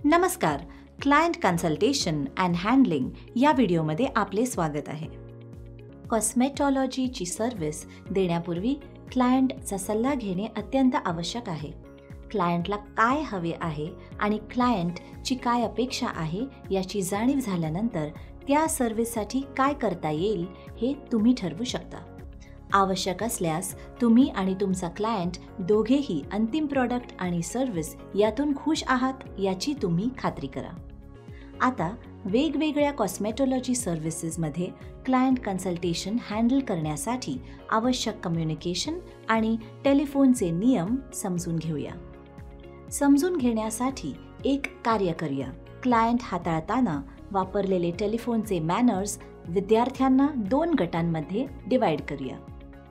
नमस्कार. Client consultation and handling या व्हिडिओमध्ये आपले स्वागत आहे. कॉस्मेटॉलॉजीची सर्व्हिस देण्यापूर्वी क्लायंटचा सल्ला घेणे अत्यंत आवश्यक आहे. क्लायंटला काय हवे आहे आणि क्लायंटची काय अपेक्षा आहे याची जाणीव झाल्यानंतर त्या सर्व्हिससाठी काय करता येईल हे तुम्ही ठरवू शकता. आवश्यक असल्यास तुम्ही आणि तुमचा क्लायंट दोघेही अंतिम प्रॉडक्ट आणि सर्व्हिस यातून खुश आहात याची तुम्ही खात्री करा. आता वेगवेगळ्या कॉस्मेटॉलॉजी सर्व्हिसेसमध्ये क्लायंट कन्सल्टेशन हँडल करण्यासाठी आवश्यक कम्युनिकेशन आणि टेलिफोनचे नियम समजून घेऊया. समजून घेण्यासाठी एक कार्य करूया. क्लायंट हाताळताना वापरलेले टेलिफोनचे मॅनर्स विद्यार्थ्यांना 2 गटांमध्ये डिवाइड करूया.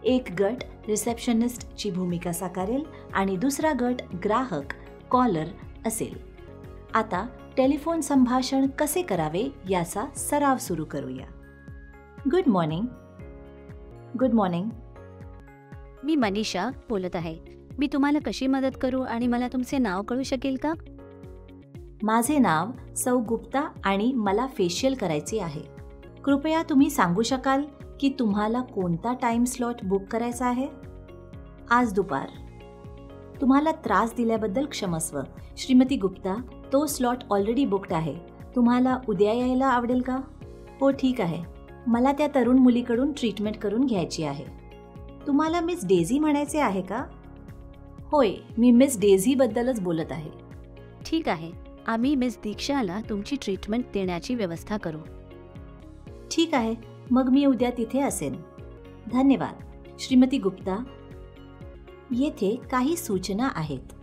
एक गट रिसेप्शनिस्टची भूमिका साकारेल आणि दुसरा गट ग्राहक कॉलर असेल. आता टेलिफोन संभाषण कसे करावे याचा सराव सुरू करूया. Good morning. Good morning. मी मनीषा बोलत आहे. मी तुम्हाला कशी मदत करू आणि मला तुमचे नाव कळू शकेल का? माझे नाव सौ गुप्ता आणि मला फेशियल करायचे आहे. कृपया तुम्ही सांगू शकाल की तुम्हाला कोणता टाइम स्लॉट बुक करायचा आहे? आज दुपार. तुम्हाला त्रास दिल्याबद्दल क्षमस्व. श्रीमती गुप्ता, तो स्लॉट ऑलरेडी बुक्ड आहे. तुम्हाला उद्या यायला आवडेल का? हो, ठीक आहे. मला त्या तरुण मुलीकडून ट्रीटमेंट करून घ्यायची आहे. तुम्हाला मिस डेझी म्हणायचे आहे का? होय, मी मिस डेझीबद्दलच बोलत आहे. ठीक आहे, आम्ही मिस दीक्षाला तुमची ट्रीटमेंट देण्याची व्यवस्था करू. ठीक आहे, मग मी उद्या तिथे असेन. धन्यवाद. श्रीमती गुप्ता, येथे काही सूचना आहेत.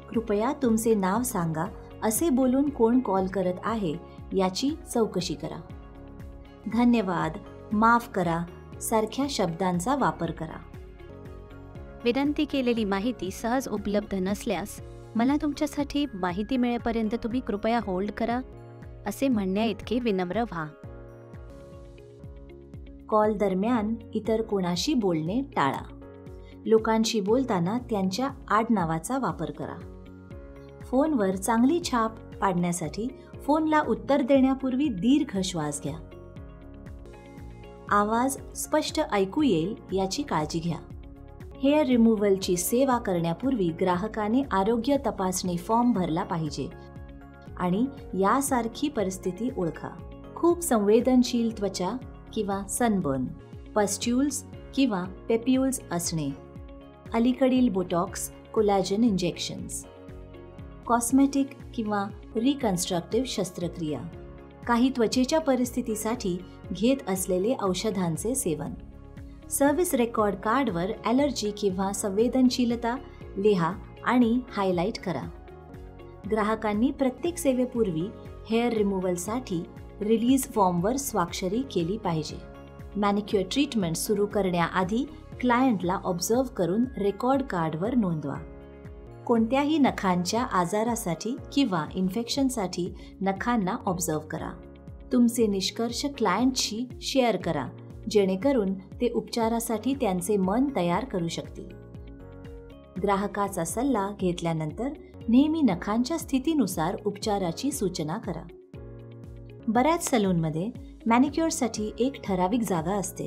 कृपया तुमचे नाव सांगा असे बोलून कोण कॉल करत आहे याची चौकशी करा. धन्यवाद, माफ करा सारख्या शब्दांचा वापर करा. विनंती केलेली माहिती सहज उपलब्ध नसल्यास मला तुमच्यासाठी माहिती मिळेपर्यंत तुम्ही कृपया होल्ड करा असे म्हणण्याइतके विनम्र व्हा. कॉल दरम्यान इतर कोणाशी बोलणे टाळा. लोकांशी बोलताना त्यांच्या आडनावाचा वापर करा. फोनवर चांगली छाप पाडण्यासाठी फोनला उत्तर देण्यापूर्वी दीर्घ श्वास घ्या. आवाज स्पष्ट ऐकू येईल याची काळजी घ्या. हेअर रिमूव्हलची सेवा करण्यापूर्वी ग्राहकाने आरोग्य तपासणी फॉर्म भरला पाहिजे आणि यासारखी परिस्थिती ओळखा. खूप संवेदनशील त्वचा किंवा सनबर्न, पस्ट्यूल्स किंवा पेप्यूल्स असणे, अलीकडील बोटॉक्स, कोलॅजन इंजेक्शन्स, कॉस्मेटिक किंवा रिकन्स्ट्रक्टिव्ह शस्त्रक्रिया, काही त्वचेच्या परिस्थितीसाठी घेत असलेले औषधांचे सेवन. सर्व्हिस रेकॉर्ड कार्डवर ॲलर्जी किंवा संवेदनशीलता लिहा आणि हायलाईट करा. ग्राहकांनी प्रत्येक सेवेपूर्वी हेअर रिमूव्हलसाठी रिलीज फॉर्मवर स्वाक्षरी केली पाहिजे. मॅनिक्युअर ट्रीटमेंट सुरू करण्याआधी क्लायंटला ऑब्झर्व्ह करून रेकॉर्ड कार्डवर नोंदवा. कोणत्याही नखांच्या आजारासाठी किंवा इन्फेक्शनसाठी नखांना ऑब्झर्व्ह करा. तुमचे निष्कर्ष क्लायंटशी शेअर करा जेणेकरून ते उपचारासाठी त्यांचे मन तयार करू शकतील. ग्राहकाचा सल्ला घेतल्यानंतर नेहमी नखांच्या स्थितीनुसार उपचाराची सूचना करा. बऱ्याच सलूनमध्ये मॅनिक्युअरसाठी एक ठराविक जागा असते.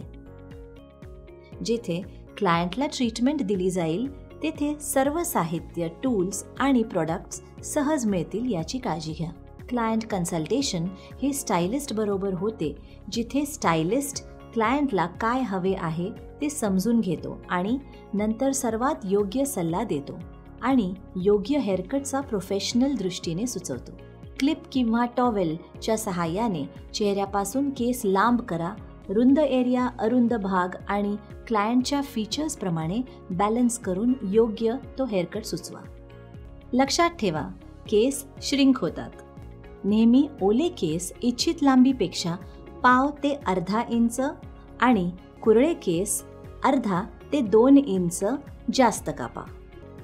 जेथे क्लायंटला ट्रीटमेंट दिली जाईल तेथे सर्व साहित्य, टूल्स आणि प्रॉडक्ट्स सहज मिळतील याची काळजी घ्या. क्लायंट कन्सल्टेशन हे स्टायलिस्ट बरोबर होते, जिथे स्टायलिस्ट क्लायंटला काय हवे आहे ते समजून घेतो आणि नंतर सर्वात योग्य सल्ला देतो आणि योग्य हेअरकटचा प्रोफेशनल दृष्टीने सुचवतो. क्लिप किंवा टॉवेलच्या सहाय्याने चेहऱ्यापासून केस लांब करा. रुंद एरिया, अरुंद भाग आणि क्लायंटच्या फीचर्सप्रमाणे बॅलन्स करून योग्य तो हेअरकट सुचवा. लक्षात ठेवा, केस श्रिंक होतात. नेहमी ओले केस इच्छित लांबीपेक्षा पाव ते अर्धा इंच आणि कुरळे केस अर्धा ते 2 इंच जास्त कापा.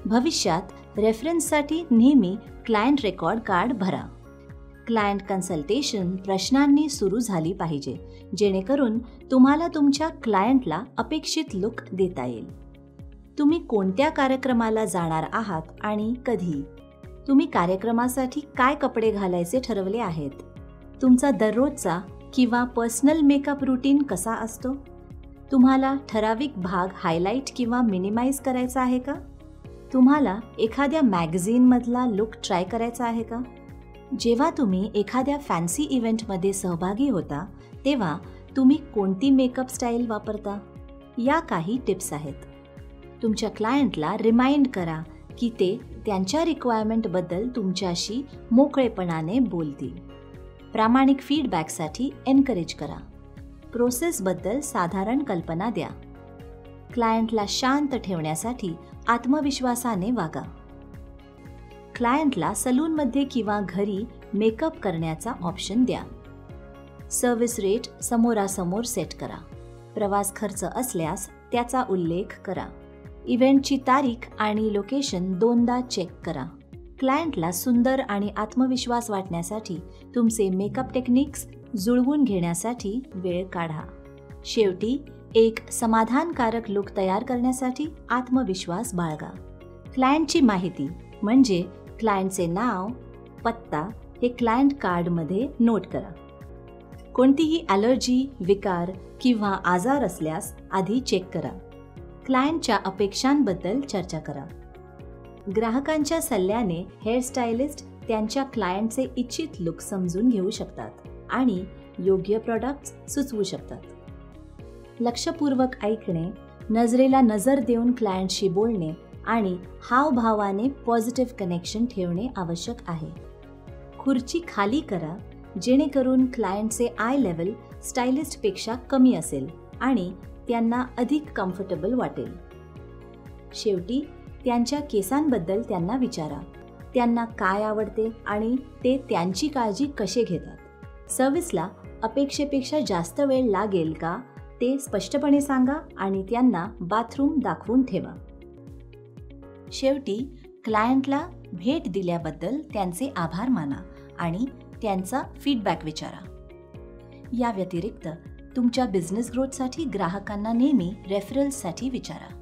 भविष्यात रेफरन्ससाठी नेहमी क्लायंट रेकॉर्ड कार्ड भरा. क्लायंट कन्सल्टेशन प्रश्नांनी सुरू झाली पाहिजे जेणेकरून तुम्हाला तुमच्या क्लायंटला अपेक्षित लुक देता येईल. तुम्ही कोणत्या कार्यक्रमाला जाणार आहात आणि कधी तुम्ही कार्यक्रमासाठी काय कपडे घालायचे ठरवले आहेत? तुमचा दररोजचा किंवा पर्सनल मेकअप रुटीन कसा असतो? तुम्हाला ठराविक भाग हायलाइट किंवा मिनिमाइज करायचा आहे का? तुम्हाला एखाद्या मॅगझिनमधला लुक ट्राय करायचा आहे का? जेव्हा तुम्ही एखाद्या फॅन्सी इव्हेंटमध्ये सहभागी होता तेव्हा तुम्ही कोणती मेकअप स्टाईल वापरता? या काही टिप्स आहेत. तुमच्या क्लायंटला रिमाइंड करा की ते त्यांच्या रिक्वायरमेंटबद्दल तुमच्याशी मोकळेपणाने बोलतील. प्रामाणिक फीडबॅकसाठी एनकरेज करा. प्रोसेसबद्दल साधारण कल्पना द्या. क्लायंटला शांत ठेवण्यासाठी आत्मविश्वासाने वागा. क्लायंटला सलूनमध्ये किंवा घरी मेकअप करण्याचा ऑप्शन द्या. सर्व्हिस रेट समोरासमोर सेट करा. प्रवास खर्च असल्यास त्याचा उल्लेख करा. इव्हेंटची तारीख आणि लोकेशन दोनदा चेक करा. क्लायंटला सुंदर आणि आत्मविश्वास वाटण्यासाठी तुमचे मेकअप टेक्निक्स जुळवून घेण्यासाठी वेळ काढा. शेवटी एक समाधानकारक लुक तयार करण्यासाठी आत्मविश्वास बाळगा. क्लायंटची माहिती म्हणजे क्लायंटचे नाव, पत्ता हे क्लायंट कार्डमध्ये नोट करा. कोणतीही ॲलर्जी, विकार किंवा आजार असल्यास आधी चेक करा. क्लायंटच्या अपेक्षांबद्दल चर्चा करा. ग्राहकांच्या सल्ल्याने हेअरस्टायलिस्ट त्यांच्या क्लायंटचे इच्छित लुक समजून घेऊ शकतात आणि योग्य प्रॉडक्ट्स सुचवू शकतात. लक्षपूर्वक ऐकणे, नजरेला नजर देऊन क्लायंटशी बोलणे आणि हावभावाने पॉझिटिव्ह कनेक्शन ठेवणे आवश्यक आहे. खुर्ची खाली करा जेणेकरून क्लायंटचे आय लेवल स्टायलिस्टपेक्षा कमी असेल आणि त्यांना अधिक कम्फर्टेबल वाटेल. शेवटी त्यांच्या केसांबद्दल त्यांना विचारा. त्यांना काय आवडते आणि ते त्यांची काळजी कसे घेतात. सर्व्हिसला अपेक्षेपेक्षा जास्त वेळ लागेल का ते स्पष्टपणे सांगा आणि त्यांना बाथरूम दाखवून ठेवा. शेवटी क्लायंटला भेट दिल्याबद्दल त्यांचे आभार माना आणि त्यांचा फीडबॅक विचारा. या व्यतिरिक्त तुमच्या बिझनेस ग्रोथसाठी ग्राहकांना नेहमी रेफरल्ससाठी विचारा.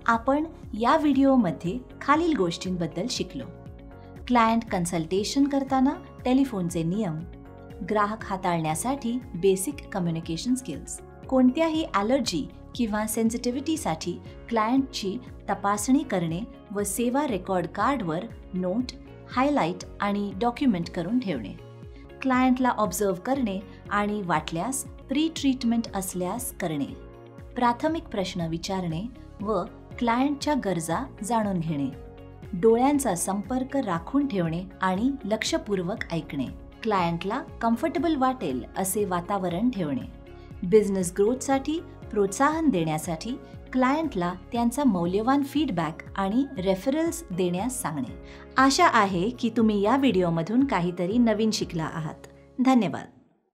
आपण या व्हिडिओमध्ये खालील गोष्टींबद्दल शिकलो. क्लायंट कन्सल्टेशन करताना टेलिफोनचे नियम, ग्राहक हाताळण्यासाठी बेसिक कम्युनिकेशन स्किल्स, कोणत्याही ॲलर्जी किंवा सेन्सिटिव्हिटीसाठी क्लायंटची तपासणी करणे व सेवा रेकॉर्ड कार्डवर नोट, हायलाइट आणि डॉक्युमेंट करून ठेवणे, क्लायंटला ऑब्झर्व्ह करणे आणि वाटल्यास प्री ट्रीटमेंट असल्यास करणे, प्राथमिक प्रश्न विचारणे व क्लायंटच्या गरजा जाणून घेणे, डोळ्यांचा संपर्क राखून ठेवणे आणि लक्षपूर्वक ऐकणे, क्लायंटला कम्फर्टेबल वाटेल असे वातावरण ठेवणे, बिझनेस ग्रोथसाठी प्रोत्साहन देण्यासाठी क्लायंटला त्यांचा मौल्यवान फीडबॅक आणि रेफरल्स देण्यास सांगणे. आशा आहे की तुम्ही या व्हिडिओमधून काहीतरी नवीन शिकला आहात. धन्यवाद.